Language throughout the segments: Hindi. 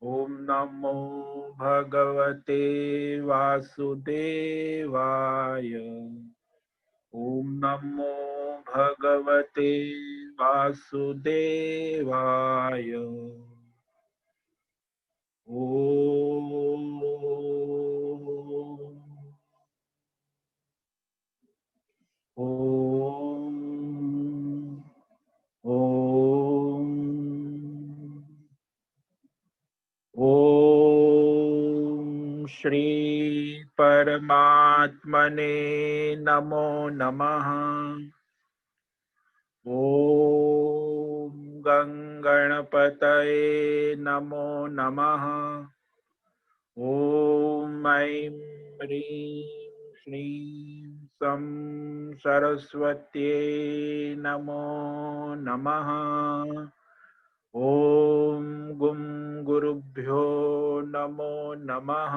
ओम नमो भगवते वासुदेवाय। ओम नमो भगवते वासुदेवाय। ओम ओम ओम ओम श्री परमात्मने नमो नमः। ओम गंगणपतये नमो नमः। ओम ऐं ह्रीं श्रीं सं सरस्वत्यै नमो नमः। ओम गुं गुरुभ्यो नमो नमः।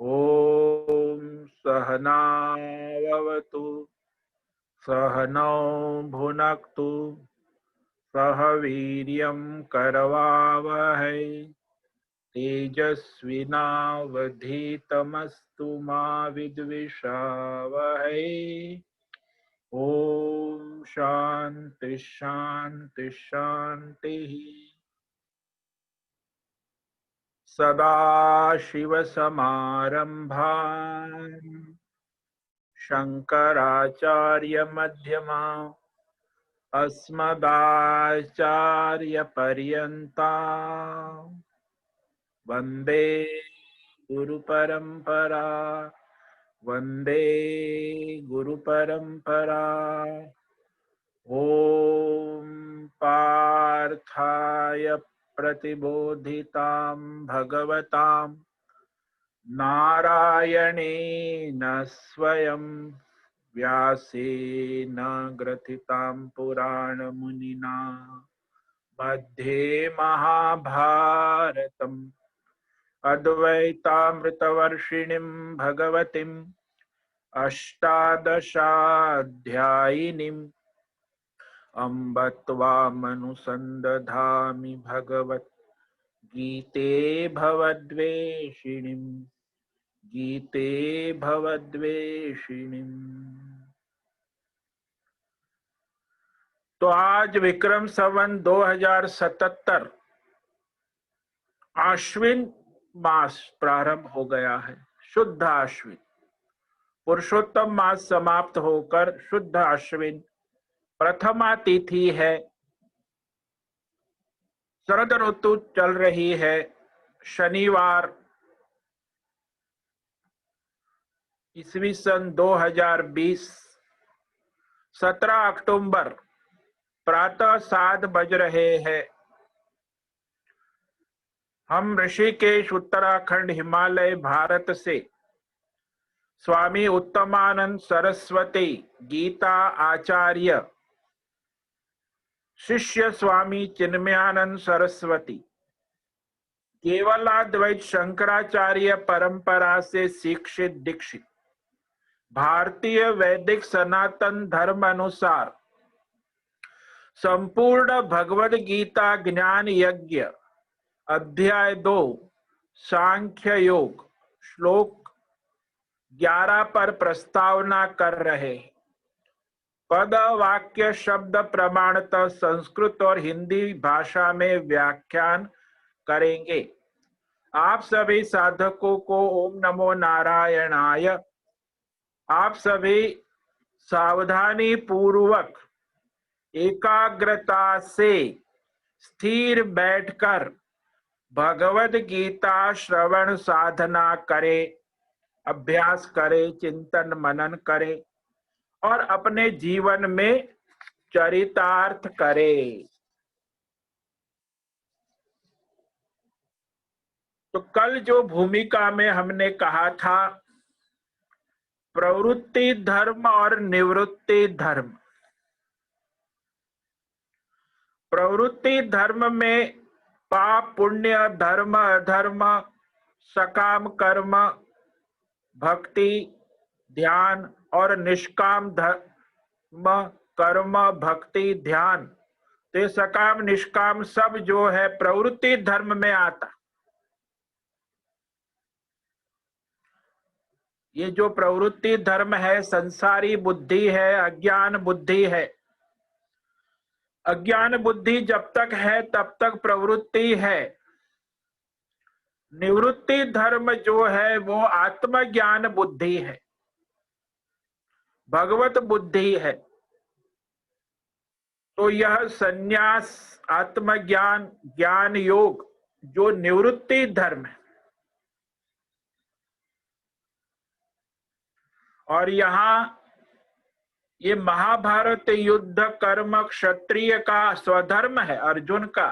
ओम सहनाववतु सहनौ भुनक्तु सह वीर्यं करवावहै तेजस्विनावधीतमस्तु मा विद्विषावहै। ओम शांति शांति शांति। सदाशिवसमारम्भाम् शङ्कराचार्यमध्यमाम् अस्मदाचार्यपर्यन्ताम् वन्दे गुरुपरम्परा। वन्दे गुरुपरम्परा। ॐ पार्थाय प्रतिबोधितां भगवतां नारायणेन स्वयं व्यासेन ग्रथितां पुराणमुनिना मध्ये महाभारतम् अद्वैतामृतवर्षिणीं भगवतीम् अष्टादशाध्यायिनीम् अम्ब त्वामनुसन्दधामि भगवत् गीते भवद्वेषिणीम्। गीते भवद्वेषिणीम्। तो आज विक्रम संवत 2077 आश्विन मास प्रारंभ हो गया है। शुद्ध आश्विन, पुरुषोत्तम मास समाप्त होकर शुद्ध आश्विन प्रथमा तिथि है। शरद ऋतु चल रही है। शनिवार ईस्वी सन 2020 17 अक्टूबर प्रातः 7 बज रहे हैं। हम ऋषिकेश उत्तराखंड हिमालय भारत से स्वामी उत्तमानंद सरस्वती गीता आचार्य शिष्य स्वामी चिन्मयानंद सरस्वती केवलाद्वैत शंकराचार्य परंपरा से शिक्षित दीक्षित भारतीय वैदिक सनातन धर्म अनुसार संपूर्ण भगवद गीता ज्ञान यज्ञ अध्याय 2 सांख्य योग श्लोक 11 पर प्रस्तावना कर रहे हैं। पद वाक्य शब्द प्रमाणतः संस्कृत और हिंदी भाषा में व्याख्यान करेंगे। आप सभी साधकों को ओम नमो नारायणाय। आप सभी सावधानी पूर्वक एकाग्रता से स्थिर बैठकर भगवद गीता श्रवण साधना करें, अभ्यास करें, चिंतन मनन करें और अपने जीवन में चरितार्थ करें। तो कल जो भूमिका में हमने कहा था प्रवृत्ति धर्म और निवृत्ति धर्म। प्रवृत्ति धर्म में पाप पुण्य धर्म अधर्म सकाम कर्म भक्ति ध्यान और निष्काम धर्म कर्म भक्ति ध्यान तो ये सकाम निष्काम सब जो है प्रवृत्ति धर्म में आता। ये जो प्रवृत्ति धर्म है संसारी बुद्धि है, अज्ञान बुद्धि है। अज्ञान बुद्धि जब तक है तब तक प्रवृत्ति है। निवृत्ति धर्म जो है वो आत्मज्ञान बुद्धि है, भगवत बुद्धि है। तो यह संन्यास, आत्मज्ञान, ज्ञान योग जो निवृत्ति धर्म है, और यहां ये महाभारत युद्ध कर्म क्षत्रिय का स्वधर्म है, अर्जुन का।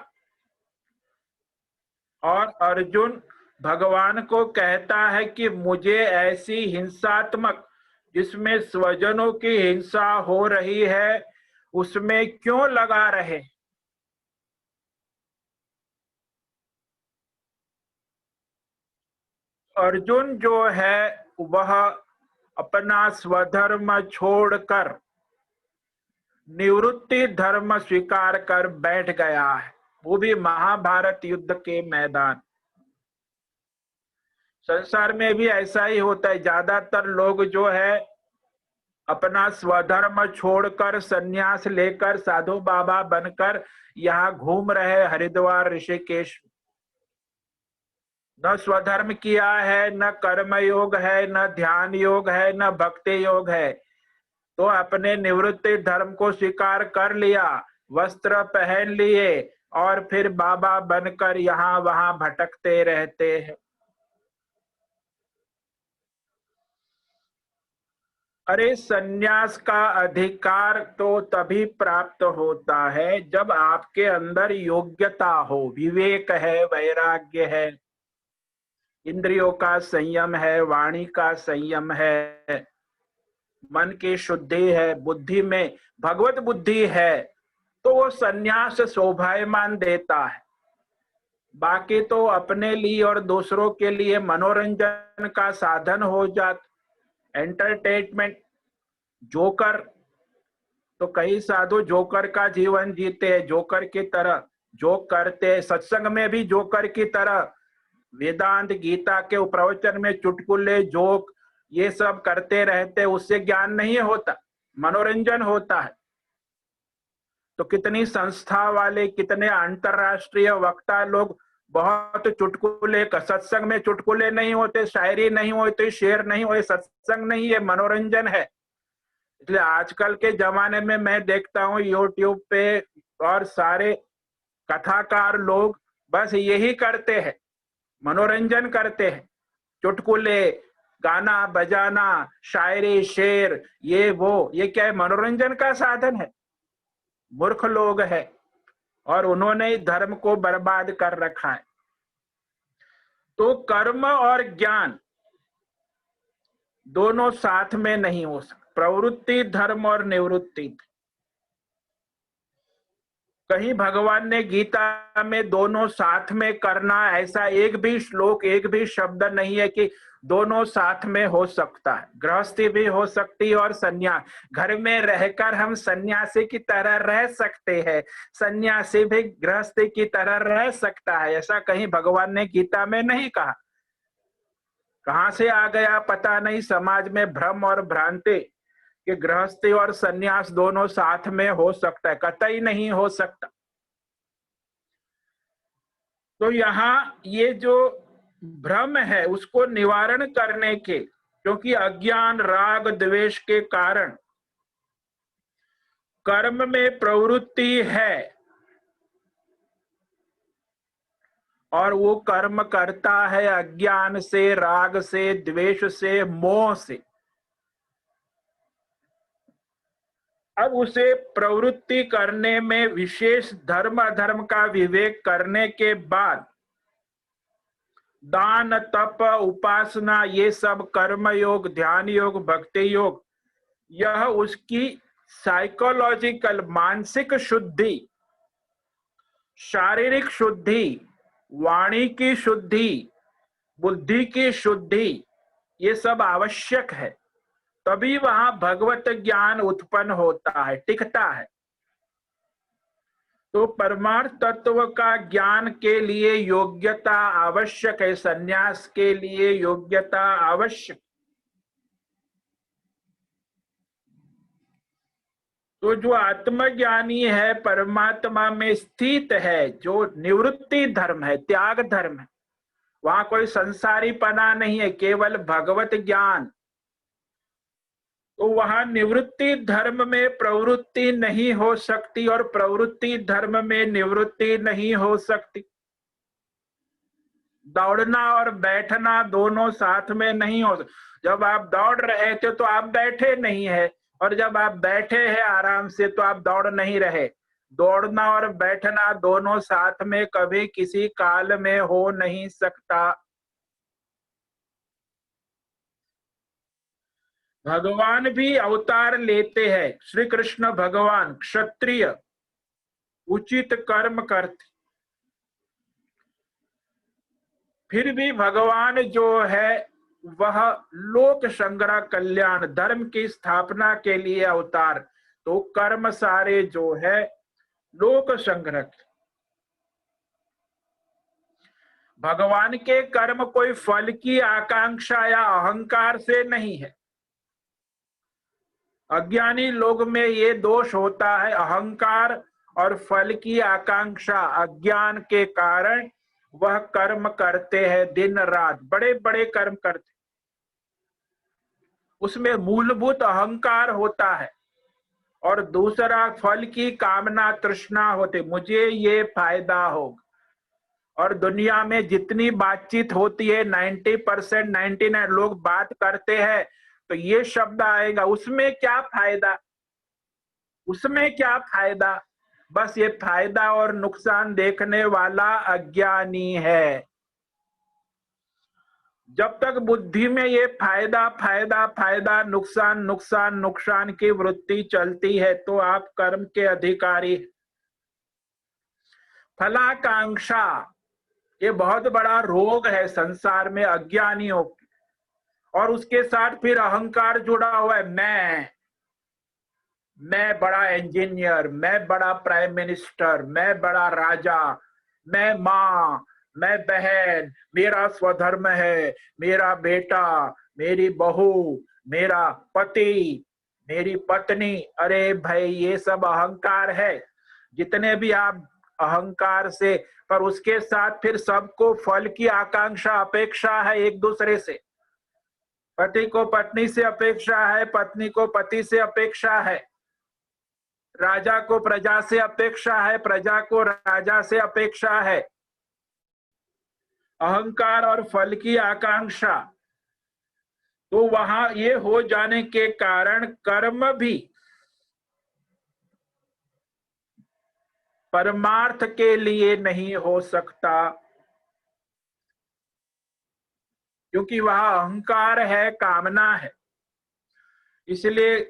और अर्जुन भगवान को कहता है कि मुझे ऐसी हिंसात्मक, जिसमें स्वजनों की हिंसा हो रही है, उसमें क्यों लगा रहे। अर्जुन जो है वह अपना स्वधर्म छोड़कर निवृत्ति धर्म स्वीकार कर बैठ गया है, वो भी महाभारत युद्ध के मैदान। संसार में भी ऐसा ही होता है, ज्यादातर लोग जो है अपना स्वधर्म छोड़कर संन्यास लेकर साधु बाबा बनकर यहाँ घूम रहे हरिद्वार ऋषिकेश। न स्वधर्म किया है, न कर्म योग है, न ध्यान योग है, न भक्ति योग है। तो अपने निवृत्ति धर्म को स्वीकार कर लिया, वस्त्र पहन लिए और फिर बाबा बनकर यहाँ वहां भटकते रहते हैं। अरे सन्यास का अधिकार तो तभी प्राप्त होता है जब आपके अंदर योग्यता हो, विवेक है, वैराग्य है, इंद्रियों का संयम है, वाणी का संयम है, मन की शुद्धि है, बुद्धि में भगवत बुद्धि है, तो वो सन्यास शोभायमान देता है। बाकी तो अपने लिए और दूसरों के लिए मनोरंजन का साधन हो जाता, एंटरटेनमेंट, जोकर। तो कई साधु जोकर का जीवन जीते हैं, जोकर की तरह जोक करते हैं, सत्संग में भी जोकर की तरह, वेदांत गीता के प्रवचन में चुटकुले जोक ये सब करते रहते, उससे ज्ञान नहीं होता, मनोरंजन होता है। तो कितनी संस्था वाले, कितने अंतरराष्ट्रीय वक्ता लोग बहुत चुटकुले, सत्संग में चुटकुले नहीं होते, शायरी नहीं होती, शेर नहीं होते, सत्संग नहीं है, मनोरंजन है। इसलिए आजकल के जमाने में मैं देखता हूँ यूट्यूब पे और सारे कथाकार लोग बस यही करते हैं, मनोरंजन करते हैं, चुटकुले, गाना बजाना, शायरी शेर, ये वो, ये क्या है, मनोरंजन का साधन है। मूर्ख लोग हैं और उन्होंने धर्म को बर्बाद कर रखा है। तो कर्म और ज्ञान दोनों साथ में नहीं हो सकते, प्रवृत्ति धर्म और निवृत्ति। कहीं भगवान ने गीता में दोनों साथ में करना, ऐसा एक भी श्लोक, एक भी शब्द नहीं है कि दोनों साथ में हो सकता है। गृहस्थी भी हो सकती है और सन्यास, घर में रहकर हम सन्यासी की तरह रह सकते हैं, सन्यासी भी गृहस्थी की तरह रह सकता है, ऐसा कहीं भगवान ने गीता में नहीं कहा। कहां से आ गया पता नहीं, समाज में भ्रम और भ्रांति कि गृहस्थी और सन्यास दोनों साथ में हो सकता है, कतई नहीं हो सकता। तो यहाँ ये जो भ्रम है उसको निवारण करने के, क्योंकि अज्ञान राग द्वेष के कारण कर्म में प्रवृत्ति है और वो कर्म करता है अज्ञान से, राग से, द्वेष से, मोह से। अब उसे प्रवृत्ति करने में विशेष धर्म अधर्म का विवेक करने के बाद दान, तप, उपासना, ये सब कर्म योग, ध्यान योग, भक्ति योग, यह उसकी साइकोलॉजिकल, मानसिक शुद्धि, शारीरिक शुद्धि, वाणी की शुद्धि, बुद्धि की शुद्धि, ये सब आवश्यक है। तभी वहां भगवत ज्ञान उत्पन्न होता है, टिकता है। तो परमार्थ तत्व का ज्ञान के लिए योग्यता आवश्यक है, संन्यास के लिए योग्यता आवश्यक। तो जो आत्मज्ञानी है, परमात्मा में स्थित है, जो निवृत्ति धर्म है, त्याग धर्म है, वहां कोई संसारी पना नहीं है, केवल भगवत ज्ञान। तो वहां निवृत्ति धर्म में प्रवृत्ति नहीं हो सकती और प्रवृत्ति धर्म में निवृत्ति नहीं हो सकती। दौड़ना और बैठना दोनों साथ में नहीं हो सकता। जब आप दौड़ रहे थे तो आप बैठे नहीं है, और जब आप बैठे हैं आराम से तो आप दौड़ नहीं रहे। दौड़ना और बैठना दोनों साथ में कभी किसी काल में हो नहीं सकता। भगवान भी अवतार लेते हैं। श्री कृष्ण भगवान क्षत्रिय उचित कर्म करते, फिर भी भगवान जो है वह लोक संग्रह कल्याण धर्म की स्थापना के लिए अवतार। तो कर्म सारे जो है लोक संग्रह। भगवान के कर्म कोई फल की आकांक्षा या अहंकार से नहीं है। अज्ञानी लोग में ये दोष होता है, अहंकार और फल की आकांक्षा। अज्ञान के कारण वह कर्म करते हैं, दिन रात बड़े बड़े कर्म करते, उसमें मूलभूत अहंकार होता है। और दूसरा फल की कामना तृष्णा होती, मुझे ये फायदा होगा। और दुनिया में जितनी बातचीत होती है 90% 99 लोग बात करते हैं तो ये शब्द आएगा, उसमें क्या फायदा, उसमें क्या फायदा। बस ये फायदा और नुकसान देखने वाला अज्ञानी है। जब तक बुद्धि में ये फायदा फायदा फायदा, नुकसान नुकसान नुकसान की वृत्ति चलती है तो आप कर्म के अधिकारी। फलाकांक्षा ये बहुत बड़ा रोग है संसार में अज्ञानियों की। और उसके साथ फिर अहंकार जुड़ा हुआ है। मैं बड़ा इंजीनियर, मैं बड़ा प्राइम मिनिस्टर, मैं बड़ा राजा, मैं माँ, मैं बहन, मेरा स्वधर्म है, मेरा बेटा, मेरी बहू, मेरा पति, मेरी पत्नी। अरे भाई ये सब अहंकार है। जितने भी आप अहंकार से, पर उसके साथ फिर सबको फल की आकांक्षा अपेक्षा है एक दूसरे से। पति को पत्नी से अपेक्षा है, पत्नी को पति से अपेक्षा है, राजा को प्रजा से अपेक्षा है, प्रजा को राजा से अपेक्षा है। अहंकार और फल की आकांक्षा, तो वहां ये हो जाने के कारण कर्म भी परमार्थ के लिए नहीं हो सकता, क्योंकि वहां अहंकार है, कामना है। इसलिए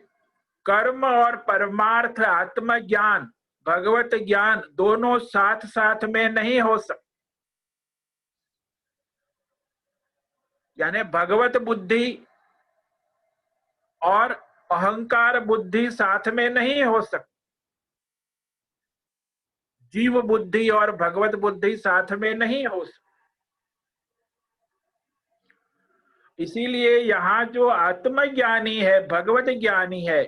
कर्म और परमार्थ, आत्मज्ञान, भगवत ज्ञान दोनों साथ साथ में नहीं हो सकते। यानी भगवत बुद्धि और अहंकार बुद्धि साथ में नहीं हो सकती। जीव बुद्धि और भगवत बुद्धि साथ में नहीं हो सकती। इसीलिए यहाँ जो आत्मज्ञानी है, भगवत ज्ञानी है,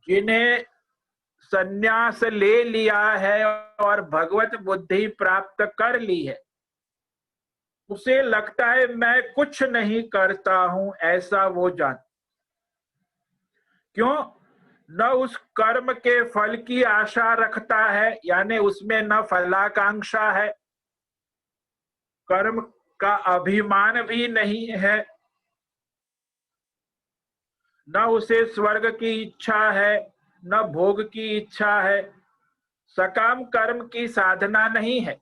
जिन्हें संन्यास ले लिया है और भगवत बुद्धि प्राप्त कर ली है, उसे लगता है मैं कुछ नहीं करता हूं, ऐसा वो जान। क्यों? न उस कर्म के फल की आशा रखता है, यानी उसमें न फलाकांक्षा है, कर्म का अभिमान भी नहीं है, न उसे स्वर्ग की इच्छा है, न भोग की इच्छा है, सकाम कर्म की साधना नहीं है।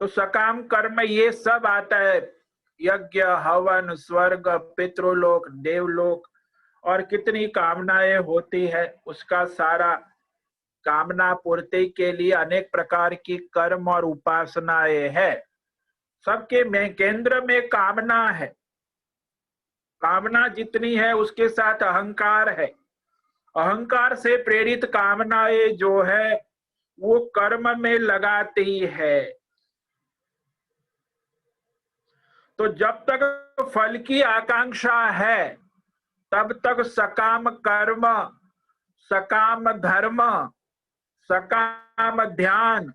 तो सकाम कर्म ये सब आता है, यज्ञ, हवन, स्वर्ग, पितृलोक, देवलोक, और कितनी कामनाएं होती है, उसका सारा कामना पूर्ति के लिए अनेक प्रकार की कर्म और उपासनाएं है। सबके में केंद्र में कामना है। कामना जितनी है उसके साथ अहंकार है, अहंकार से प्रेरित कामनाएं जो है वो कर्म में लगाती है। तो जब तक फल की आकांक्षा है तब तक सकाम कर्म, सकाम धर्म, सकाम ध्यान,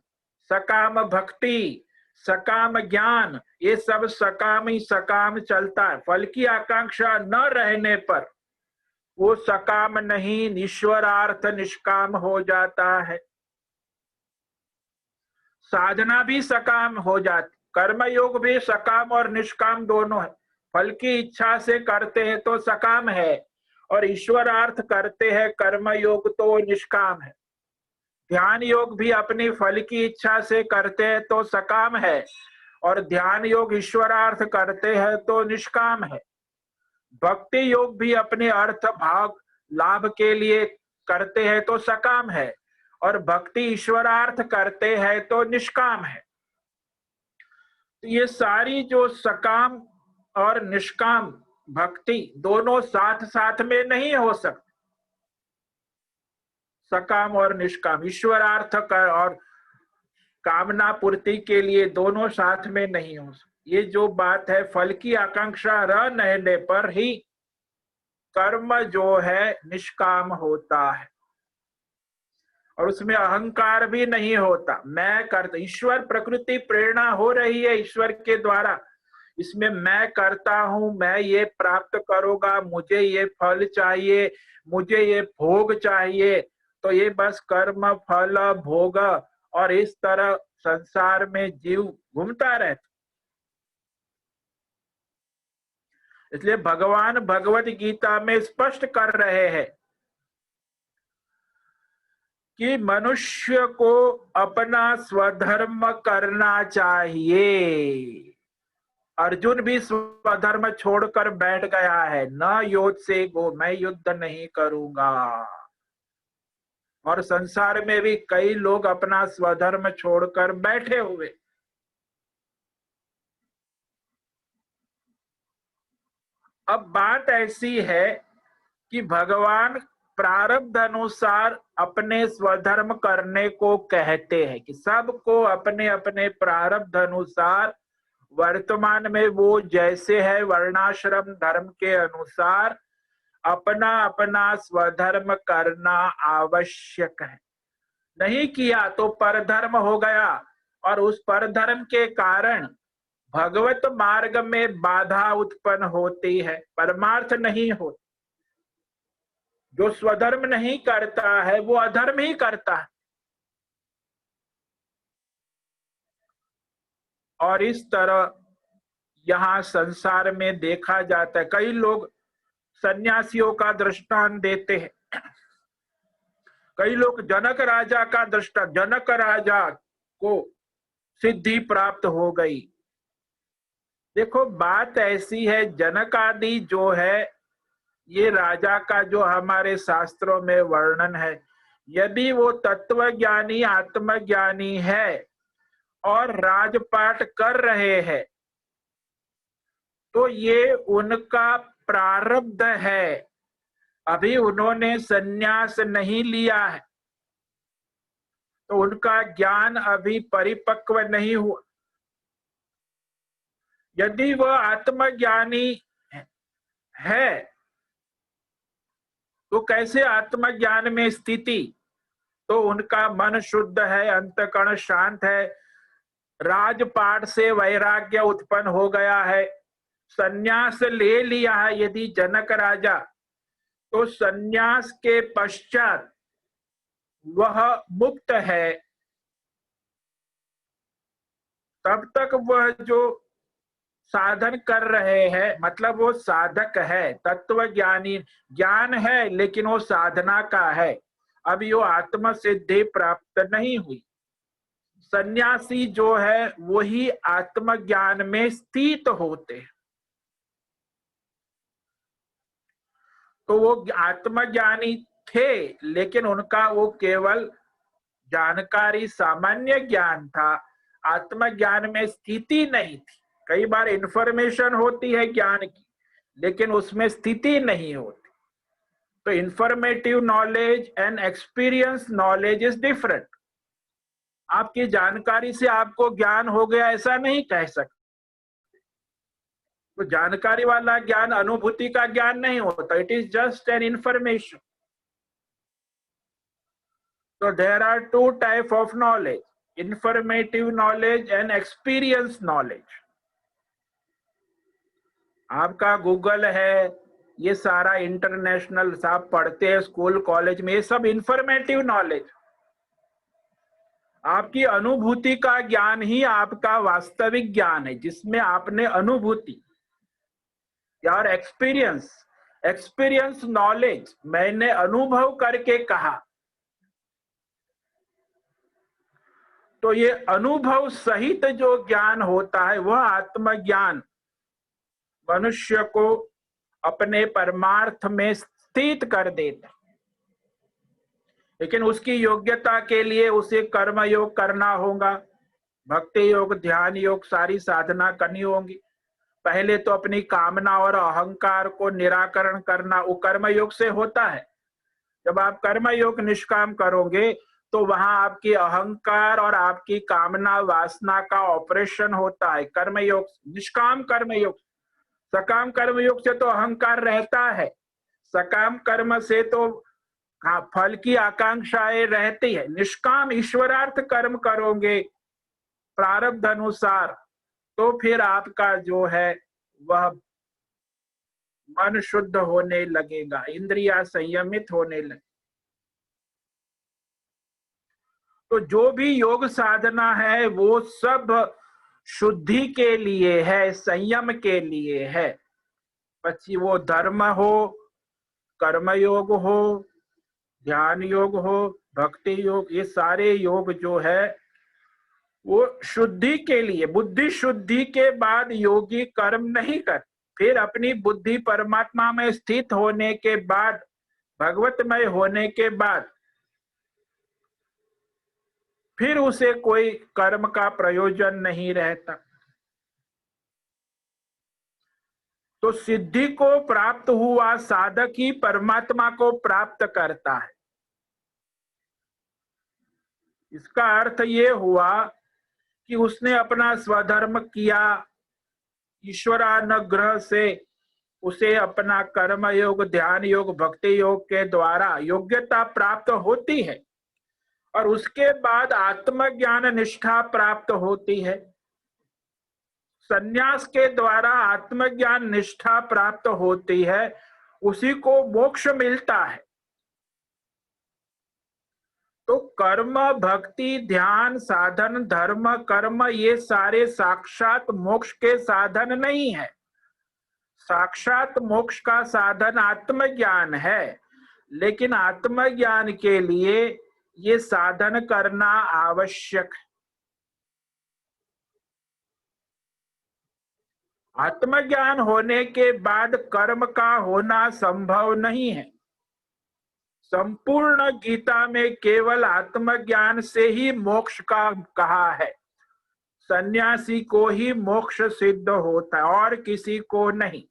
सकाम भक्ति, सकाम ज्ञान, ये सब सकाम ही सकाम चलता है। फल की आकांक्षा न रहने पर वो सकाम नहीं, ईश्वरार्थ निष्काम हो जाता है। साधना भी सकाम हो जाती, कर्मयोग भी सकाम और निष्काम दोनों है। फल की इच्छा से करते हैं तो सकाम है, और ईश्वरार्थ करते हैं कर्मयोग तो निष्काम है। ध्यान योग भी अपनी फल की इच्छा से करते हैं तो सकाम है, और ध्यान योग ईश्वरार्थ करते हैं तो निष्काम है। भक्ति योग भी अपने अर्थ भाग लाभ के लिए करते हैं तो सकाम है, और भक्ति ईश्वरार्थ करते हैं तो निष्काम है। तो ये सारी जो सकाम और निष्काम भक्ति दोनों साथ साथ में नहीं हो सकते। सकाम और निष्काम ईश्वरार्थ और कामना पूर्ति के लिए दोनों साथ में नहीं हो सकते। ये जो बात है, फल की आकांक्षा रहने पर ही कर्म जो है निष्काम होता है, और उसमें अहंकार भी नहीं होता। मैं करता, ईश्वर प्रकृति प्रेरणा हो रही है ईश्वर के द्वारा, इसमें मैं करता हूं, मैं ये प्राप्त करूंगा, मुझे ये फल चाहिए, मुझे ये भोग चाहिए, तो ये बस कर्म फल भोग, और इस तरह संसार में जीव घूमता रहता। इसलिए भगवान भगवत गीता में स्पष्ट कर रहे हैं कि मनुष्य को अपना स्वधर्म करना चाहिए। अर्जुन भी स्वधर्म छोड़कर बैठ गया है, न युद्ध से गो, मैं युद्ध नहीं करूंगा। और संसार में भी कई लोग अपना स्वधर्म छोड़कर बैठे हुए। अब बात ऐसी है कि भगवान प्रारब्ध अनुसार अपने स्वधर्म करने को कहते हैं, कि सबको अपने अपने प्रारब्ध अनुसार वर्तमान में वो जैसे है वर्णाश्रम धर्म के अनुसार अपना अपना स्वधर्म करना आवश्यक है। नहीं किया तो परधर्म हो गया, और उस परधर्म के कारण भगवत मार्ग में बाधा उत्पन्न होती है, परमार्थ नहीं होता। जो स्वधर्म नहीं करता है वो अधर्म ही करता है। और इस तरह यहाँ संसार में देखा जाता है। कई लोग सन्यासियों का दृष्टांत देते हैं, कई लोग जनक राजा का दृष्टांत, जनक राजा को सिद्धि प्राप्त हो गई। देखो बात ऐसी है, जनक आदि जो है ये राजा का जो हमारे शास्त्रों में वर्णन है, यदि वो तत्वज्ञानी आत्मज्ञानी है और राजपाट कर रहे हैं तो ये उनका प्रारब्ध है, अभी उन्होंने संन्यास नहीं लिया है, तो उनका ज्ञान अभी परिपक्व नहीं हुआ। यदि वह आत्मज्ञानी है तो कैसे आत्मज्ञान में स्थिति, तो उनका मन शुद्ध है, अंतकरण शांत है, राजपाट से वैराग्य उत्पन्न हो गया है, संन्यास ले लिया है यदि जनक राजा, तो संन्यास के पश्चात वह मुक्त है। तब तक वह जो साधन कर रहे हैं, मतलब वो साधक है, तत्व ज्ञानी, ज्ञान है लेकिन वो साधना का है, अभी वो आत्म सिद्धि प्राप्त नहीं हुई। सन्यासी जो है वही आत्मज्ञान में स्थित होते हैं। तो वो आत्मज्ञानी थे लेकिन उनका वो केवल जानकारी सामान्य ज्ञान था, आत्मज्ञान में स्थिति नहीं थी। कई बार इंफॉर्मेशन होती है ज्ञान की लेकिन उसमें स्थिति नहीं होती। तो informative knowledge and experience knowledge is different. आपकी जानकारी से आपको ज्ञान हो गया ऐसा नहीं कह सकते। तो जानकारी वाला ज्ञान अनुभूति का ज्ञान नहीं होता, it is just an information. So there are two type of knowledge, informative knowledge and experience knowledge. आपका गूगल है, ये सारा इंटरनेशनल आप पढ़ते हैं स्कूल कॉलेज में, ये सब इंफॉर्मेटिव नॉलेज। आपकी अनुभूति का ज्ञान ही आपका वास्तविक ज्ञान है, जिसमें आपने अनुभूति या एक्सपीरियंस, एक्सपीरियंस नॉलेज मैंने अनुभव करके कहा। तो ये अनुभव सहित जो ज्ञान होता है वह आत्मज्ञान मनुष्य को अपने परमार्थ में स्थित कर देता। लेकिन उसकी योग्यता के लिए उसे कर्म योग करना होगा, भक्ति योग, ध्यान योग, सारी साधना करनी होगी। पहले तो अपनी कामना और अहंकार को निराकरण करना वो कर्म योग से होता है। जब आप कर्म योग निष्काम करोगे तो वहां आपकी अहंकार और आपकी कामना वासना का ऑपरेशन होता है। कर्मयोग, निष्काम कर्मयोग। सकाम कर्मयोग से तो अहंकार रहता है, सकाम कर्म से तो फल की आकांक्षाएं रहती है। निष्काम ईश्वरार्थ कर्म करोगे प्रारब्ध अनुसार तो फिर आपका जो है वह मन शुद्ध होने लगेगा, इंद्रियां संयमित होने लगे। तो जो भी योग साधना है वो सब शुद्धि के लिए है, संयम के लिए है। पची वो धर्म हो, कर्म योग हो, ध्यान योग हो, भक्ति योग, ये सारे योग जो है वो शुद्धि के लिए। बुद्धि शुद्धि के बाद योगी कर्म नहीं कर, फिर अपनी बुद्धि परमात्मा में स्थित होने के बाद, भगवतमय होने के बाद फिर उसे कोई कर्म का प्रयोजन नहीं रहता। तो सिद्धि को प्राप्त हुआ साधक ही परमात्मा को प्राप्त करता है। इसका अर्थ ये हुआ कि उसने अपना स्वधर्म किया, ईश्वरानुग्रह से उसे अपना कर्म योग, ध्यान योग, भक्ति योग के द्वारा योग्यता प्राप्त होती है और उसके बाद आत्मज्ञान निष्ठा प्राप्त होती है। संन्यास के द्वारा आत्मज्ञान निष्ठा प्राप्त होती है, उसी को मोक्ष मिलता है। तो कर्म, भक्ति, ध्यान, साधन, धर्म, कर्म ये सारे साक्षात मोक्ष के साधन नहीं है। साक्षात मोक्ष का साधन आत्मज्ञान है, लेकिन आत्मज्ञान के लिए ये साधन करना आवश्यक है। आत्मज्ञान होने के बाद कर्म का होना संभव नहीं है। संपूर्ण गीता में केवल आत्मज्ञान से ही मोक्ष का कहा है। सन्यासी को ही मोक्ष सिद्ध होता है और किसी को नहीं।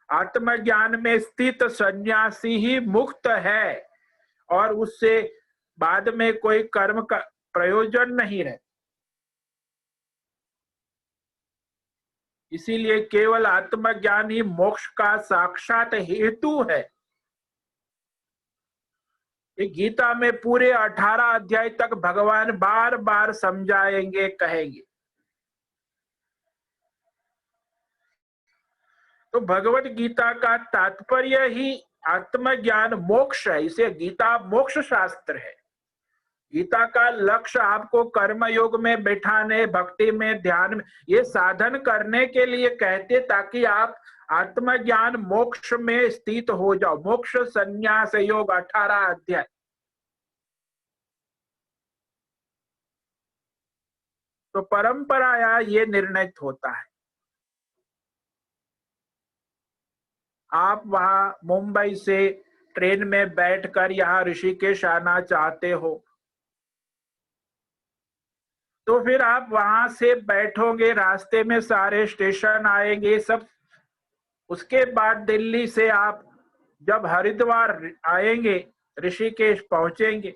आत्मज्ञान में स्थित सन्यासी ही मुक्त है और उससे बाद में कोई कर्म का प्रयोजन नहीं रहता। इसीलिए केवल आत्मज्ञान ही मोक्ष का साक्षात हेतु है। गीता में पूरे 18 अध्याय तक भगवान बार बार समझाएंगे, कहेंगे। तो भगवत गीता का तात्पर्य ही आत्मज्ञान मोक्ष है, इसे गीता मोक्ष शास्त्र है। गीता का लक्ष्य आपको कर्म योग में बैठाने, भक्ति में, ध्यान में, ये साधन करने के लिए कहते ताकि आप आत्मज्ञान मोक्ष में स्थित हो जाओ। मोक्ष संन्यास योग 18 अध्याय। तो परंपराया ये निर्णित होता है। आप वहां मुंबई से ट्रेन में बैठकर यहाँ ऋषिकेश आना चाहते हो तो फिर आप वहां से बैठोगे, रास्ते में सारे स्टेशन आएंगे सब। उसके बाद दिल्ली से आप जब हरिद्वार आएंगे, ऋषिकेश पहुंचेंगे,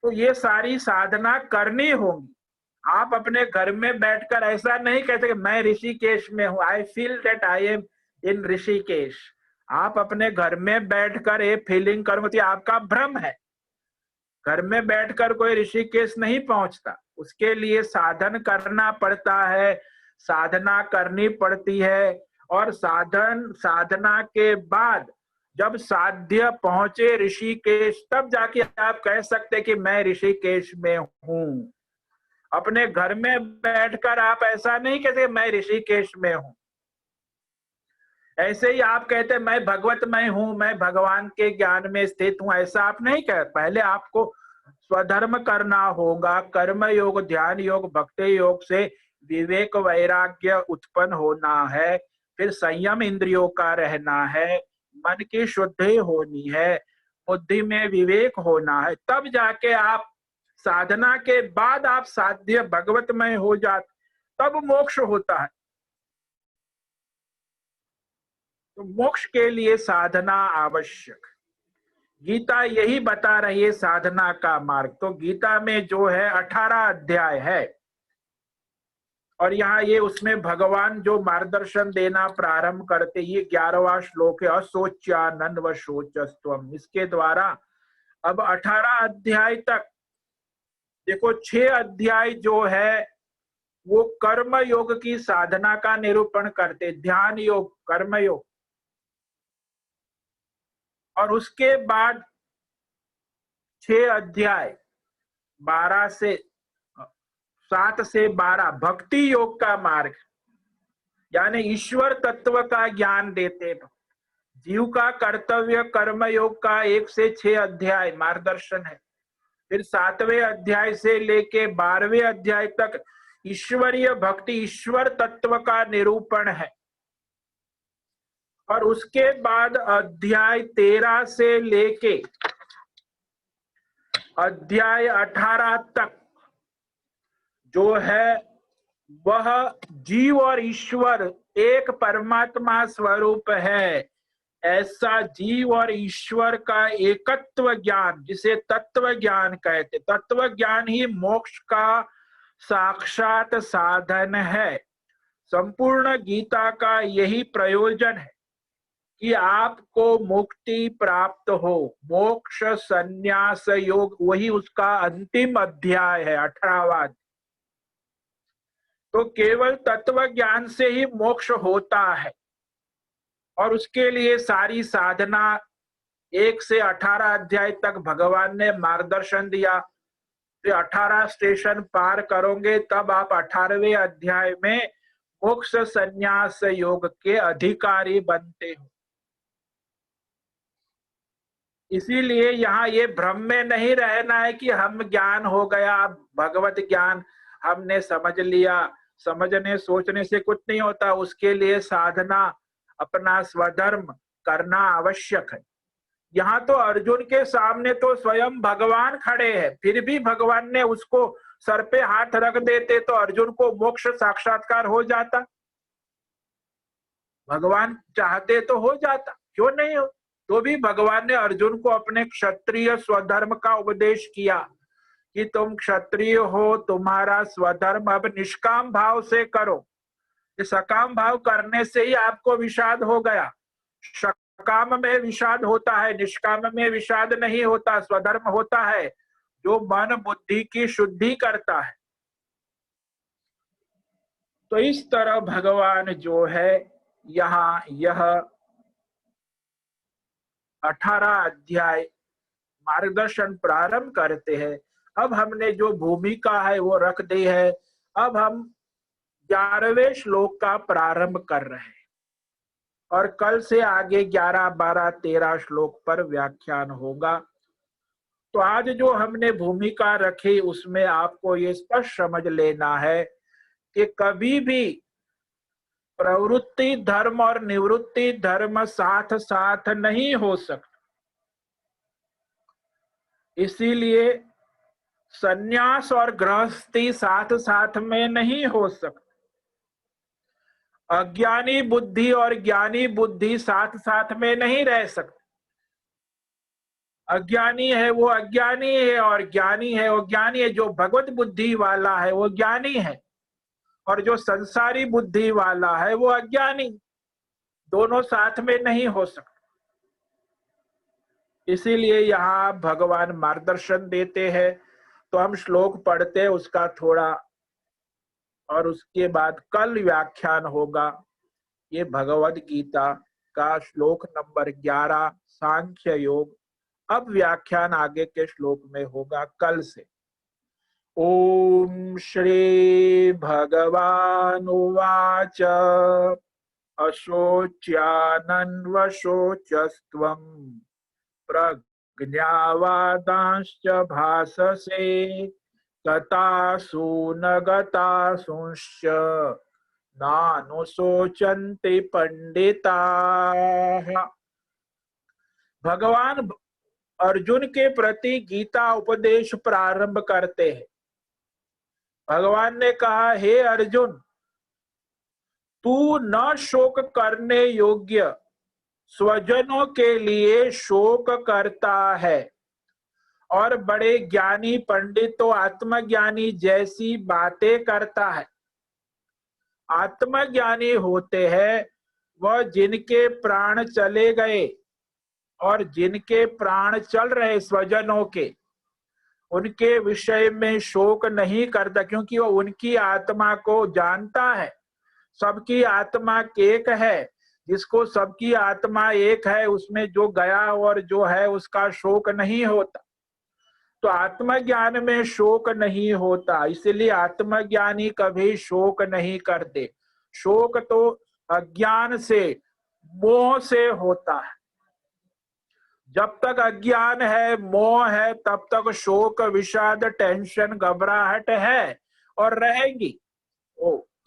तो ये सारी साधना करनी होगी। आप अपने घर में बैठकर ऐसा नहीं कहते कि मैं ऋषिकेश में हूं, I feel that I am in Rishikesh. आप अपने घर में बैठकर ये फीलिंग करोगे तो आपका भ्रम है। घर में बैठकर कोई ऋषिकेश नहीं पहुंचता, उसके लिए साधन करना पड़ता है, साधना करनी पड़ती है। और साधना के बाद जब साध्य पहुंचे ऋषिकेश, तब जाके आप कह सकते कि मैं ऋषिकेश में हूं। अपने घर में बैठकर आप ऐसा नहीं कहते मैं ऋषिकेश में हूं। ऐसे ही आप कहते मैं भगवतमय हूं, मैं भगवान के ज्ञान में स्थित हूं, ऐसा आप नहीं कह। पहले आपको स्वधर्म करना होगा। कर्म योग, ध्यान योग, भक्ति योग से विवेक वैराग्य उत्पन्न होना है। फिर संयम इंद्रियों का रहना है, मन की शुद्धि होनी है, बुद्धि में विवेक होना है। तब जाके आप साधना के बाद आप साध्य भगवतमय हो जाते, तब मोक्ष होता है। तो मोक्ष के लिए साधना आवश्यक। गीता यही बता रही है साधना का मार्ग। तो गीता में जो है 18 अध्याय है, और यहाँ ये उसमें भगवान जो मार्गदर्शन देना प्रारंभ करते, ये 11वां श्लोक है, अशोच्यानन्व शोचस्त्वम। इसके द्वारा अब 18 अध्याय तक देखो, 6 अध्याय जो है वो कर्म योग की साधना का निरूपण करते, ध्यान योग, कर्म योग। और उसके बाद 6 अध्याय 7 से 12 भक्ति योग का मार्ग, यानी ईश्वर तत्व का ज्ञान देते। जीव का कर्तव्य कर्म योग का 1 से 6 अध्याय मार्गदर्शन है। फिर 7वें अध्याय से लेके 12वें अध्याय तक ईश्वरीय भक्ति, ईश्वर तत्व का निरूपण है। और उसके बाद अध्याय 13 से लेके अध्याय 18 तक जो है वह जीव और ईश्वर एक परमात्मा स्वरूप है, ऐसा जीव और ईश्वर का एकत्व ज्ञान, जिसे तत्व ज्ञान कहते। तत्व ज्ञान ही मोक्ष का साक्षात साधन है। संपूर्ण गीता का यही प्रयोजन है कि आपको मुक्ति प्राप्त हो। मोक्ष संन्यास योग वही उसका अंतिम अध्याय है, 18वां। तो केवल तत्व ज्ञान से ही मोक्ष होता है, और उसके लिए सारी साधना 1 से 18 अध्याय तक भगवान ने मार्गदर्शन दिया। फिर 18 स्टेशन पार करोगे तब आप 18वें अध्याय में मोक्ष संन्यास योग के अधिकारी बनते हो। इसीलिए यहाँ ये भ्रम में नहीं रहना है कि हम ज्ञान हो गया, भगवत ज्ञान हमने समझ लिया। समझने सोचने से कुछ नहीं होता, उसके लिए साधना, अपना स्वधर्म करना आवश्यक है। यहाँ तो अर्जुन के सामने तो स्वयं भगवान खड़े हैं, फिर भी भगवान ने उसको सर पे हाथ रख देते तो अर्जुन को मोक्ष साक्षात्कार हो जाता। भगवान चाहते तो हो जाता, क्यों नहीं हो। तो भी भगवान ने अर्जुन को अपने क्षत्रिय स्वधर्म का उपदेश किया कि तुम क्षत्रिय हो, तुम्हारा स्वधर्म अब निष्काम भाव से करो। सकाम भाव करने से ही आपको विषाद हो गया। सकाम में विषाद होता है, निष्काम में विषाद नहीं होता। स्वधर्म होता है जो मन बुद्धि की शुद्धि करता है। तो इस तरह भगवान जो है यहाँ यह 18 अध्याय मार्गदर्शन प्रारंभ करते हैं। अब हमने जो भूमिका है वो रख दी है। अब हम 11वें श्लोक का प्रारंभ कर रहे हैं, और कल से आगे 11, 12, 13 श्लोक पर व्याख्यान होगा। तो आज जो हमने भूमिका रखी उसमें आपको ये स्पष्ट समझ लेना है कि कभी भी प्रवृत्ति धर्म और निवृत्ति धर्म साथ साथ नहीं हो सकता। इसीलिए सन्यास और गृहस्थी साथ साथ में नहीं हो सकता। अज्ञानी बुद्धि और ज्ञानी बुद्धि साथ साथ में नहीं रह सकते। अज्ञानी है वो अज्ञानी है और ज्ञानी है वो ज्ञानी है। जो भगवत बुद्धि वाला है वो ज्ञानी है और जो संसारी बुद्धि वाला है वो अज्ञानी। दोनों साथ में नहीं हो सकते। इसीलिए यहाँ भगवान मार्गदर्शन देते हैं। तो हम श्लोक पढ़ते हैं उसका थोड़ा, और उसके बाद कल व्याख्यान होगा। ये भगवद गीता का श्लोक नंबर 11 सांख्य योग। अब व्याख्यान आगे के श्लोक में होगा कल से। ओम श्री भगवान उवाच अशोच्यानन्वशोचस्त्वं प्रज्ञावादांश्च भाससे गतासु न गतासुंश्च नानुशोचन्ते पंडिताः। भगवान अर्जुन के प्रति गीता उपदेश प्रारंभ करते हैं। भगवान ने कहा, हे अर्जुन, तू न शोक करने योग्य स्वजनों के लिए शोक करता है और बड़े ज्ञानी पंडित तो आत्मज्ञानी जैसी बातें करता है। आत्मज्ञानी होते हैं वह जिनके प्राण चले गए और जिनके प्राण चल रहे स्वजनों के, उनके विषय में शोक नहीं करता, क्योंकि वह उनकी आत्मा को जानता है। सबकी आत्मा एक है। जिसको सबकी आत्मा एक है उसमें जो गया और जो है उसका शोक नहीं होता। तो आत्मज्ञान में शोक नहीं होता, इसलिए आत्मज्ञानी कभी शोक नहीं करते। शोक तो अज्ञान से, मोह से होता है। जब तक अज्ञान है, मोह है, तब तक शोक, विषाद, टेंशन, घबराहट है और रहेगी।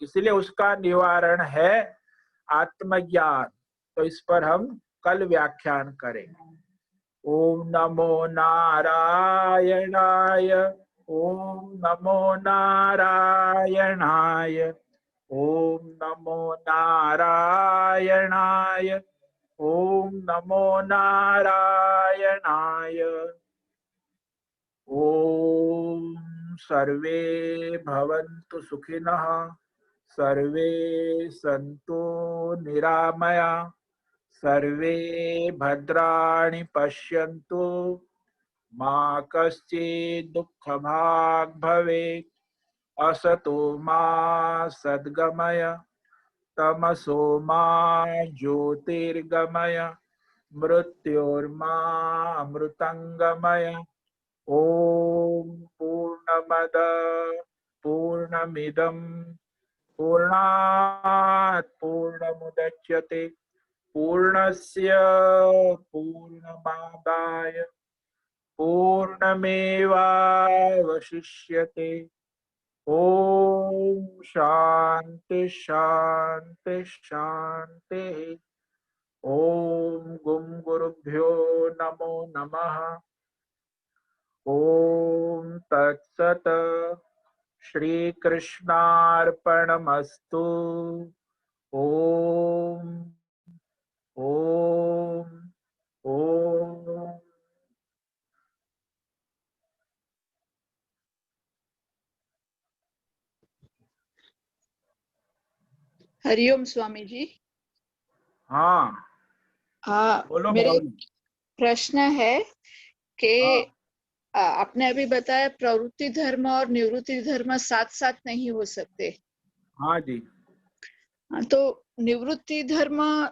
इसलिए उसका निवारण है आत्मज्ञान। तो इस पर हम कल व्याख्यान करेंगे। ओम नमो नारायणाय, ओम नमो नारायणाय, ओम नमो नारायणाय, ओम नमो नारायणाय। ओम सर्वे भवन्तु सुखिनः, सर्वे सन्तु निरामया, सर्वे भद्राणि पश्यन्तु, मा कश्चित् दुःखभाग् भवेत्। असतो मा सद्गमय, तमसो मा ज्योतिर्गमय, मृत्योर्मा अमृतंगमय। ओम पूर्णमद पूर्णमिदं पूर्णात् पूर्णमुदच्यते पूर्णस्य पूर्णमादाय पूर्णमेवावशिष्यते। ओम शांति शांति शांति। ओम गुम गुरुभ्यो नमो नमः। ओम तत्सत। श्री कृष्णार्पणमस्तु। ओम ओम ओम। हरिओम स्वामी जी। हाँ बोलो मेरे भाभी। प्रश्न है कि आपने अभी बताया प्रवृत्ति धर्म और निवृत्ति धर्म साथ साथ नहीं हो सकते। हाँ जी। तो निवृत्ति धर्म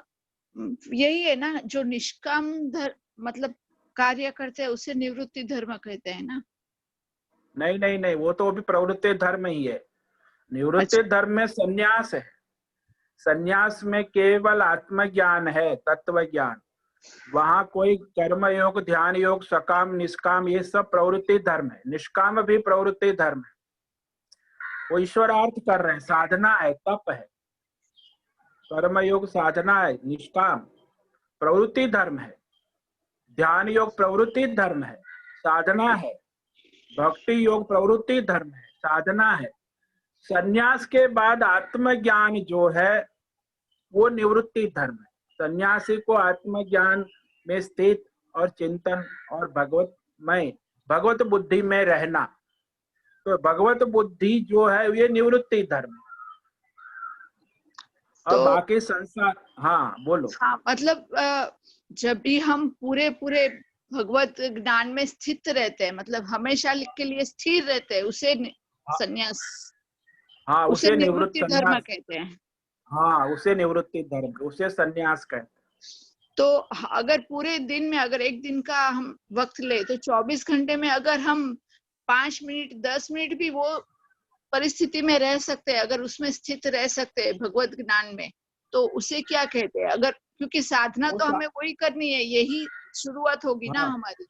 यही है ना, जो निष्काम धर्म मतलब कार्य करते हैं उसे निवृत्ति धर्म कहते हैं ना? नहीं नहीं नहीं, वो तो अभी प्रवृत्ति धर्म ही है। निवृत्ति धर्म में संन्यास है। संन्यास में केवल आत्मज्ञान है, तत्व ज्ञान। वहां कोई कर्म योग, ध्यान योग, सकाम निष्काम, ये सब प्रवृत्ति धर्म है। निष्काम भी प्रवृत्ति धर्म है। वो ईश्वरार्थ कर रहे हैं, साधना है, तप है। कर्म योग साधना है, निष्काम प्रवृत्ति धर्म है। ध्यान योग प्रवृत्ति धर्म है, साधना है। भक्ति योग प्रवृत्ति धर्म है, साधना है। संन्यास के बाद आत्मज्ञान जो है वो निवृत्ति धर्म है। सन्यासी को आत्मज्ञान में स्थित और चिंतन और भगवत बुद्धि में रहना, तो भगवत बुद्धि जो है ये निवृत्ति धर्म है। और तो बाकी संसार, हाँ बोलो। हाँ, मतलब जब भी हम पूरे पूरे भगवत ज्ञान में स्थित रहते हैं, मतलब हमेशा के लिए स्थिर रहते हैं, उसे संन्यास, हाँ उसे उसे निवृत्त निवृत्ति धर्म संन्यास, कहते हैं। हाँ उसे निवृत्ति धर्म, उसे संन्यास कहते हैं। तो अगर पूरे दिन में, अगर एक दिन का हम वक्त ले, तो 24 घंटे में अगर हम 5 मिनट 10 मिनट भी वो परिस्थिति में रह सकते हैं, अगर उसमें स्थित रह सकते हैं भगवत ज्ञान में, तो उसे क्या कहते हैं? अगर, क्योंकि साधना तो हमें वही करनी है, यही शुरुआत होगी ना हाँ हमारी।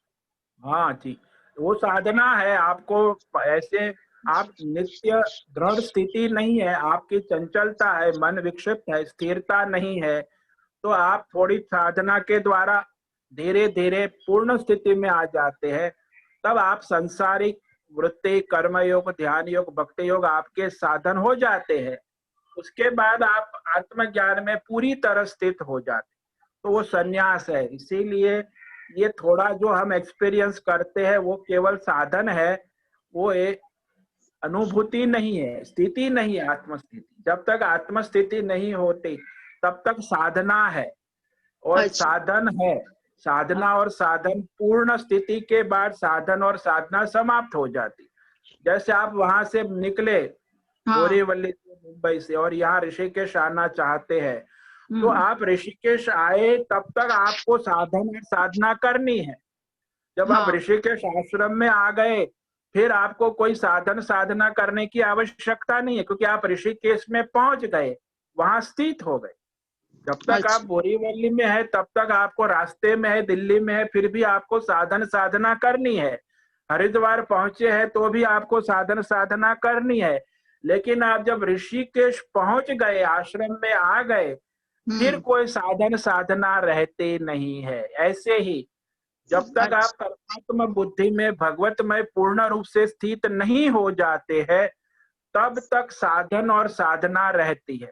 हाँ जी, वो साधना है। आपको ऐसे, आप नित्य दृढ़ स्थिति नहीं है, आपकी चंचलता है, मन विक्षिप्त है, स्थिरता नहीं है, तो आप थोड़ी साधना के द्वारा धीरे धीरे पूर्ण स्थिति में आ जाते हैं। तब आप सांसारिक वृत्ति, कर्म योग, ध्यान योग, भक्ति योग आपके साधन हो जाते हैं। उसके बाद आप आत्मज्ञान में पूरी तरह स्थित हो जाते, तो वो संन्यास है। इसीलिए ये थोड़ा जो हम एक्सपीरियंस करते हैं वो केवल साधन है, वो एक अनुभूति नहीं है, स्थिति नहीं है, आत्मस्थिति। जब तक आत्मस्थिति नहीं होती तब तक साधना है और अच्छा। साधन है। साधना और साधन, पूर्ण स्थिति के बाद साधन और साधना समाप्त हो जाती। जैसे आप वहां से निकले हाँ। बोरीवली से, मुंबई से, और यहाँ ऋषिकेश आना चाहते हैं, तो आप ऋषिकेश आए तब तक आपको साधन और साधना करनी है। जब आप हाँ। ऋषिकेश आश्रम में आ गए, फिर आपको कोई साधन साधना करने की आवश्यकता नहीं है, क्योंकि आप ऋषिकेश में पहुंच गए, वहां स्थित हो गए। जब तक आप अच्छा। बोरीवली में है तब तक आपको, रास्ते में है, दिल्ली में है, फिर भी आपको साधन साधना करनी है। हरिद्वार पहुंचे हैं तो भी आपको साधन साधना करनी है। लेकिन आप जब ऋषिकेश पहुंच गए, आश्रम में आ गए, फिर कोई साधन साधना रहते नहीं है। ऐसे ही जब तक आप अच्छा। परमात्मा बुद्धि में, भगवत में पूर्ण रूप से स्थित नहीं हो जाते हैं, तब तक साधन और साधना रहती है।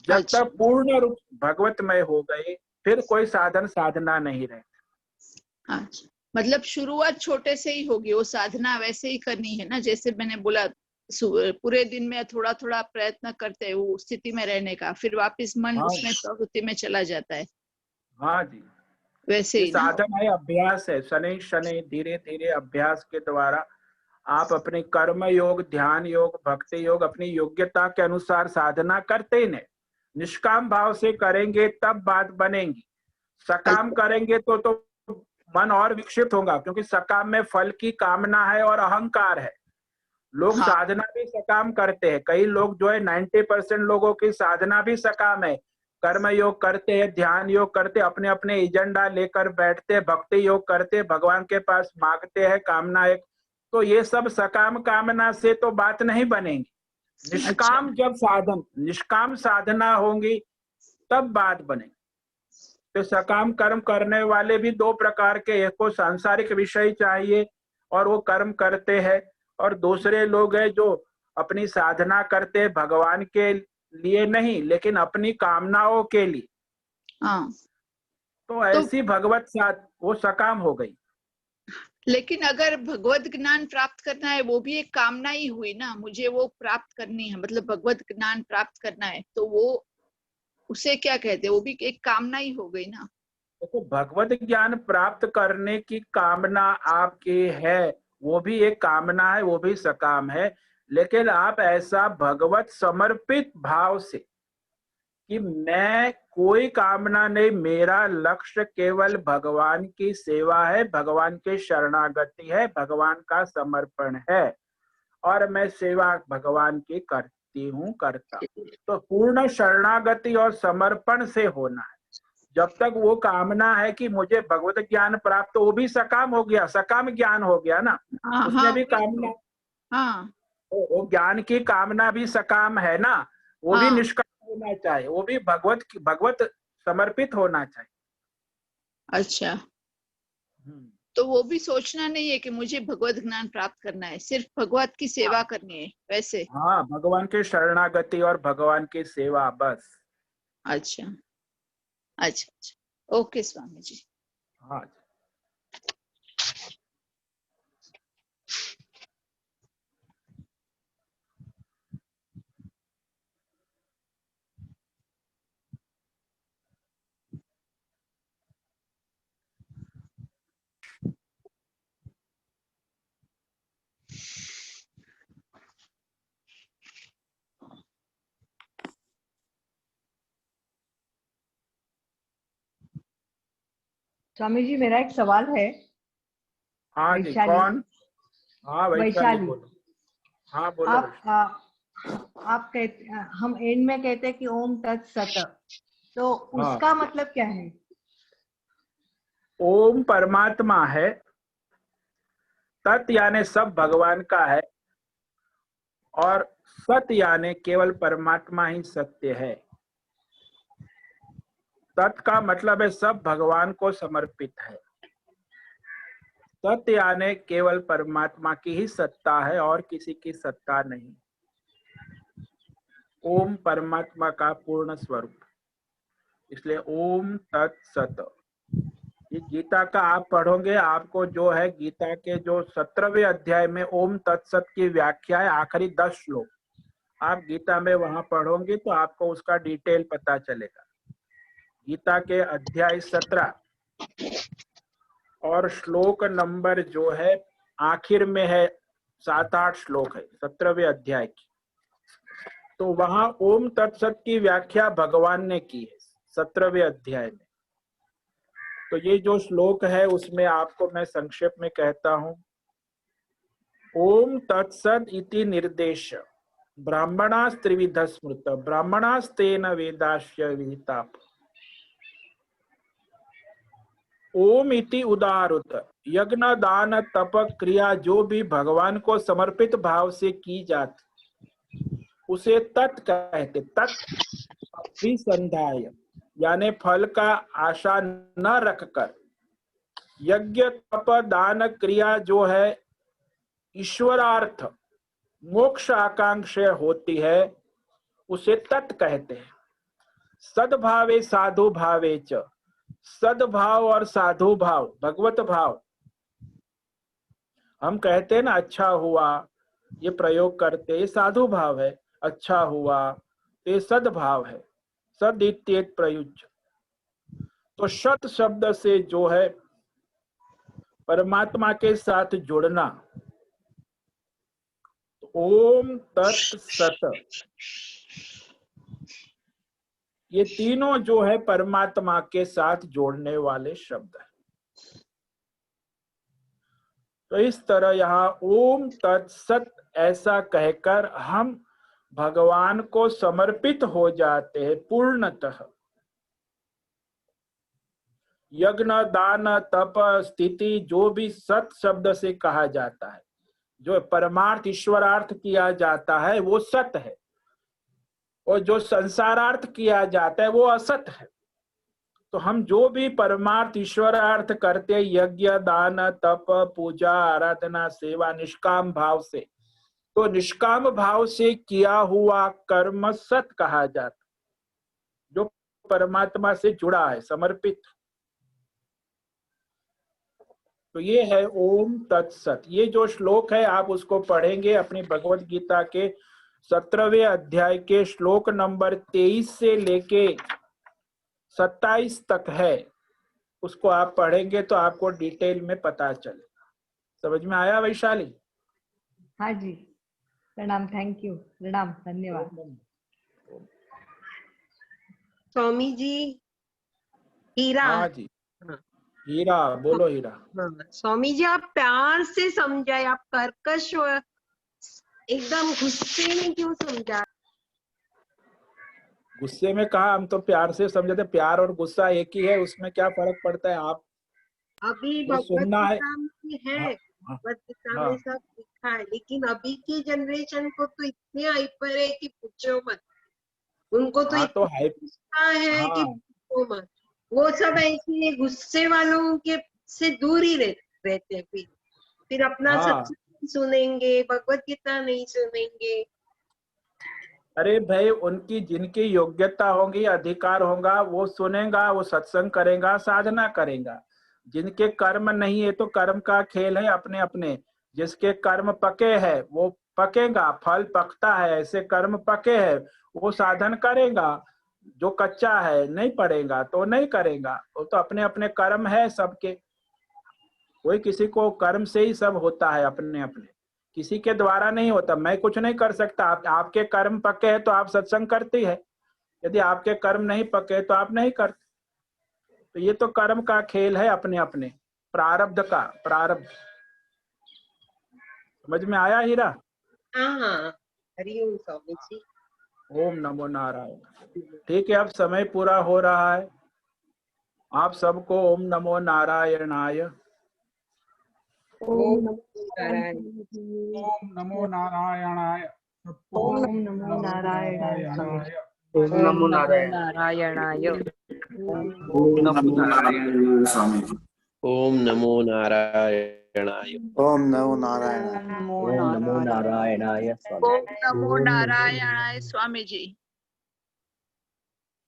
जब अच्छा। तक पूर्ण रूप भगवतमय हो गए, फिर कोई साधन साधना नहीं रहती। अच्छा, मतलब शुरुआत छोटे से ही होगी, वो साधना वैसे ही करनी है ना, जैसे मैंने बोला, पूरे दिन में थोड़ा थोड़ा प्रयत्न करते हैं वो स्थिति में रहने का, फिर वापस मन हाँ उसमें प्रवृत्ति में चला जाता है, हाँ जी, वैसे ये ही ना। साधन है, अभ्यास है। शनि शनि धीरे धीरे अभ्यास के द्वारा आप अपने कर्म योग, ध्यान योग, भक्ति योग अपनी योग्यता के अनुसार साधना करते ही नहीं। निष्काम भाव से करेंगे तब बात बनेगी। सकाम अच्छा। करेंगे तो मन और विक्षिप्त होगा, क्योंकि सकाम में फल की कामना है और अहंकार है। लोग हाँ। साधना भी सकाम करते हैं, कई लोग जो है 90% लोगों की साधना भी सकाम है। कर्म योग करते हैं, ध्यान योग करते, अपने अपने एजेंडा लेकर बैठते, भक्ति योग करते, भगवान के पास मांगते हैं कामना एक। तो ये सब सकाम कामना से तो बात नहीं बनेगी। अच्छा। निष्काम जब साधन, निष्काम साधना होंगी तब बात बनेगी। तो सकाम कर्म करने वाले भी दो प्रकार के, एक को सांसारिक विषय चाहिए और वो कर्म करते हैं, और दूसरे लोग हैं जो अपनी साधना करते हैं भगवान के लिए नहीं, लेकिन अपनी कामनाओं के लिए। हाँ। तो तो ऐसी भगवत साथ वो सकाम हो गई। लेकिन अगर भगवत ज्ञान प्राप्त करना है, वो भी एक कामना ही हुई ना, मुझे वो प्राप्त करनी है, मतलब भगवत ज्ञान प्राप्त करना है, तो वो उसे क्या कहते हैं? वो भी एक कामना ही हो गई ना। देखो, भगवत ज्ञान प्राप्त करने की कामना आपकी है, वो भी एक कामना है, वो भी सकाम है। लेकिन आप ऐसा भगवत समर्पित भाव से कि मैं कोई कामना नहीं, मेरा लक्ष्य केवल भगवान की सेवा है, भगवान की शरणागति है, भगवान का समर्पण है, और मैं सेवा भगवान की करती हूँ, करता हूँ। तो पूर्ण शरणागति और समर्पण से होना है। जब तक वो कामना है कि मुझे भगवत ज्ञान प्राप्त, तो वो भी सकाम हो गया, सकाम ज्ञान हो गया ना। हाँ उसमें हाँ, भी वही कामना, तो। हाँ वो ज्ञान की कामना भी सकाम है ना, वो भी हाँ। निष्काम होना चाहिए, वो भी भगवत समर्पित होना चाहिए। अच्छा, तो वो भी सोचना नहीं है कि मुझे भगवत ज्ञान प्राप्त करना है, सिर्फ भगवत की सेवा करनी है, वैसे। हाँ, भगवान की शरणागति और भगवान की सेवा, बस। अच्छा अच्छा अच्छा, ओके स्वामी जी। हाँ। स्वामी जी मेरा एक सवाल है। हाँ जी, वैशाली। कौन? हाँ वैशाली, वैशाली, बोलो। हाँ बोलो आप वैशाली। आप कहते, हम एंड में कहते हैं कि ओम तत्सत, तो हाँ, उसका मतलब क्या है? ओम परमात्मा है, तत् यानी सब भगवान का है, और सत यानी केवल परमात्मा ही सत्य है। तत् का मतलब है सब भगवान को समर्पित है। सत्य यानी केवल परमात्मा की ही सत्ता है और किसी की सत्ता नहीं। ओम परमात्मा का पूर्ण स्वरूप, इसलिए ओम तत्सत। ये गीता का आप पढ़ोगे, आपको जो है गीता के जो 17वें अध्याय में ओम तत्सत की व्याख्या है, आखिरी 10 श्लोक आप गीता में वहां पढ़ोगे तो आपको उसका डिटेल पता चलेगा। गीता के अध्याय 17 और श्लोक नंबर जो है आखिर में है, 7-8 श्लोक है 17वें अध्याय की, तो वहां ओम तत्सत की व्याख्या भगवान ने की है 17वें अध्याय में। तो ये जो श्लोक है उसमें आपको मैं संक्षेप में कहता हूं। ओम तत्सत इति निर्देश ब्राह्मणास्त्रिविध स्मृत ब्राह्मणास्तेन वेदास्य विहिता। ओम इति उदारुत, यज्ञ दान तप क्रिया जो भी भगवान को समर्पित भाव से की जाती उसे तत् कहते। तत् अभिसंधाय यानी फल का आशा न रखकर, यज्ञ तप दान क्रिया जो है ईश्वरार्थ मोक्ष आकांक्षा होती है उसे तत् कहते हैं। सद्भावे साधु भावे च, सद्भाव और साधु भाव, भगवत भाव, हम कहते हैं ना अच्छा हुआ, ये प्रयोग करते, ये साधु भाव है। अच्छा हुआ तो ये सद्भाव है, सद इत्येत प्रयुज्य। तो सत शब्द से जो है परमात्मा के साथ जुड़ना, तो ओम तत् सत, ये तीनों जो है परमात्मा के साथ जोड़ने वाले शब्द है। तो इस तरह यहाँ ओम तत्सत ऐसा कहकर हम भगवान को समर्पित हो जाते हैं पूर्णतः। यज्ञ दान तप स्थिति जो भी सत शब्द से कहा जाता है, जो परमार्थ ईश्वरार्थ किया जाता है वो सत है, और जो संसारार्थ किया जाता है वो असत है। तो हम जो भी परमार्थ ईश्वरार्थ करते, यज्ञ दान तप पूजा आराधना सेवा निष्काम भाव से, तो निष्काम भाव से किया हुआ कर्म सत कहा जाता, जो परमात्मा से जुड़ा है, समर्पित। तो ये है ओम तत्सत। ये जो श्लोक है आप उसको पढ़ेंगे अपनी भगवत गीता के 17वें अध्याय के श्लोक नंबर 23 से लेके 27 तक है, उसको आप पढ़ेंगे तो आपको डिटेल में पता चलेगा। समझ में आया वैशाली? हाँ जी, प्रणाम, थैंक यू, प्रणाम, धन्यवाद। स्वामी जी, हीरा। हाँ जी, हाँ, हीरा बोलो हीरा। हाँ, स्वामी जी आप प्यार से समझाए, आप कर्कश और एकदम गुस्से में क्यों समझा? गुस्से में कहा, हम तो प्यार से समझते। प्यार और गुस्सा एक ही है, उसमें क्या फर्क पड़ता है? आप अभी जो भगवत सुनना है। गीता में है, हाँ, हाँ, भगवत गीता हाँ, में सब लिखा है, लेकिन अभी की जनरेशन को तो इतने हाइपर है कि पूछो मत। उनको तो हाँ तो इतना है। गुस्सा है कि हाँ, पूछो मत। वो सब ऐसे गुस्से वालों के से दूर ही रहते हैं। फिर अपना हाँ, सत्संग नहीं सुनेंगे, भगवत गीता नहीं सुनेंगे। अरे भाई, उनकी जिनकी योग्यता होगी, अधिकार होगा, वो सुनेगा, वो सत्संग करेगा, साधना करेगा। जिनके कर्म नहीं है तो कर्म का खेल है अपने अपने। जिसके कर्म पके है वो पकेगा, फल पकता है, ऐसे कर्म पके है वो साधन करेगा। जो कच्चा है नहीं पड़ेगा तो नहीं करेगा। वो तो अपने अपने कर्म है सबके। कोई किसी को कर्म से ही सब होता है, अपने अपने, किसी के द्वारा नहीं होता। मैं कुछ नहीं कर सकता। आपके कर्म पके हैं तो आप सत्संग करती है। यदि आपके कर्म नहीं पके तो आप नहीं करते। तो ये तो कर्म का खेल है अपने अपने, प्रारब्ध का, प्रारब्ध। समझ में आया हीरा? हाँ, हरिओम स्वामी जी। ओम नमो नारायण। ठीक है, अब समय पूरा हो रहा है। आप सबको ओम नमो नारायणाय। ओम नारायण। ओम नमो नारायणाय। सबको ओम नमो नारायणाय। ओम नमो नारायणाय। ओम नमो नारायण स्वामी जी। ओम नमो नारायणाय। ओम नमो नारायण। ओम नमो नारायणाय स्वामी। ओम नमो नारायणाय स्वामी जी।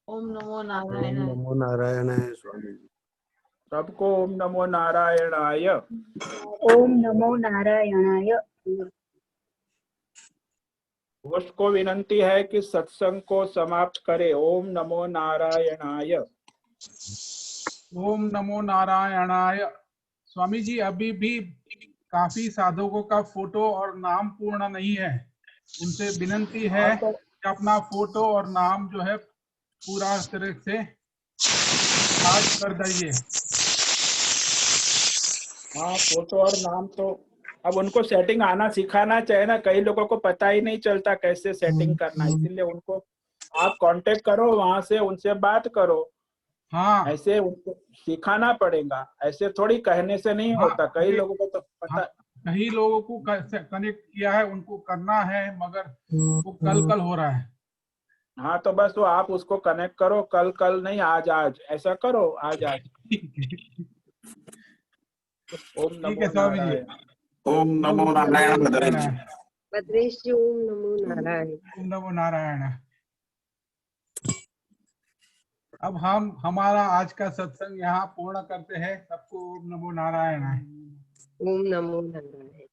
ओम नमो ओम नारायणाय। नमो नारायणाय स्वामी। सबको ओम नमो नारायणाय। ओम नमो नारायणाय। होस्ट को विनंती है कि सत्संग को समाप्त करे। ओम नमो नारायणाय। ओम नमो नारायणाय। स्वामी जी, अभी भी काफी साधकों का फोटो और नाम पूर्ण नहीं है। उनसे विनंती है कि अपना फोटो और नाम जो है पूरा तरह से याद कर दीजिए। हाँ, फोटो और नाम तो अब उनको सेटिंग आना सिखाना चाहिए ना। कई लोगों को पता ही नहीं चलता कैसे सेटिंग करना, इसीलिए उनको आप कांटेक्ट करो, वहां से उनसे बात करो। हाँ ऐसे उनको सिखाना पड़ेगा, ऐसे थोड़ी कहने से नहीं हाँ, होता। कई लोगों को तो पता। कई लोगों को कनेक्ट किया है, उनको करना है, मगर वो कल हो रहा है। हाँ, तो बस वो आप उसको कनेक्ट करो। कल कल नहीं, आज आज, ऐसा करो, आज आज। ओम ठीक नमो है स्वामी जी। नारायण। ओम नमो नारायण भद्रेश जी। भद्रेश जी, ओम नमो नारायण। ओम नमो नारायण। अब हम हमारा आज का सत्संग यहाँ पूर्ण करते हैं। सबको ओम नमो नारायण। ओम नमो नारायण।